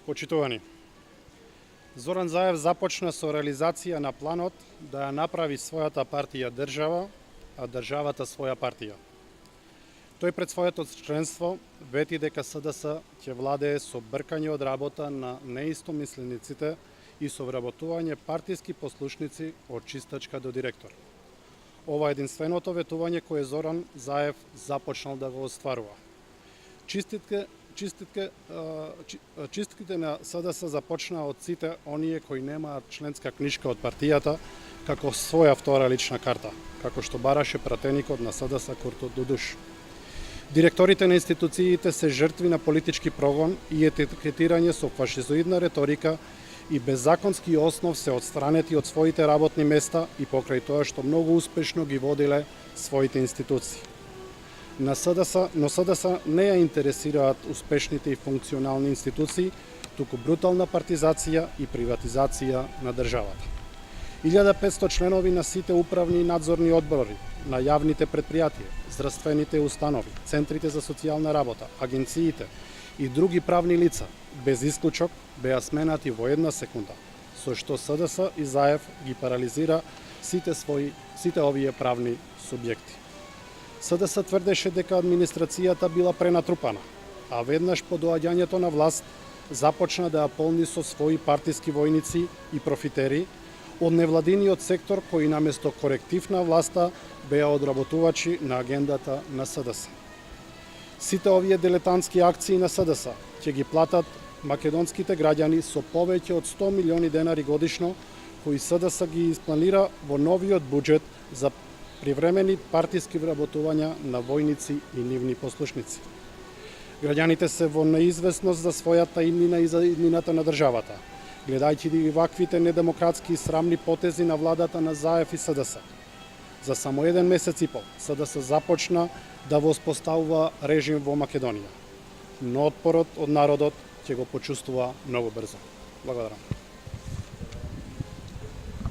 Почитувани, Зоран Заев започна со реализација на планот да ја направи својата партија држава, а државата своја партија. Тој пред своето членство вети дека СДС ќе владее со бркање од работа на неистомислениците и со вработување партиски послушници од чистачка до директор. Ова е единственото ветување кое Зоран Заев започнал да го остварува. Чистките на СДС започнаа од сите оние кои немаат членска книшка од партијата како своја втора лична карта, како што бараше пратеникот на СДС Куртот Дудуш. Директорите на институциите се жртви на политички прогон и етикетирање со фашизоидна реторика и без законски основ се отстранети од своите работни места и покрај тоа што многу успешно ги водиле своите институции. Но СДС не ја интересираат успешните и функционални институции, туку брутална партизација и приватизација на државата. 1500 членови на сите управни и надзорни одбори на јавните предпријатија, здравствените установи, центрите за социјална работа, агенциите и други правни лица, без исклучок, беа сменати во една секунда, со што СДС и Заев ги парализира сите овие правни субјекти. СДС тврдеше дека администрацијата била пренатрупана, а веднаш по доаѓањето на власт започна да ја полни со своји партиски војници и профитери од невладиниот сектор кои наместо коректив на власта беа одработувачи на агендата на СДС. Сите овие дилетантски акции на СДС ќе ги платат македонските граѓани со повеќе од 100 милиони денари годишно, кои СДС ги испланира во новиот буџет за привремени партиски вработувања на војници и нивни послушници. Граѓаните се во неизвестност за својата иднина и за иднината на државата, гледајќи и ваквите недемократски и срамни потези на владата на Заев и СДС. За само еден месец и пол СДС започна да воспоставува режим во Македонија, но отпорот од народот ќе го почувствува многу брзо. Благодарам.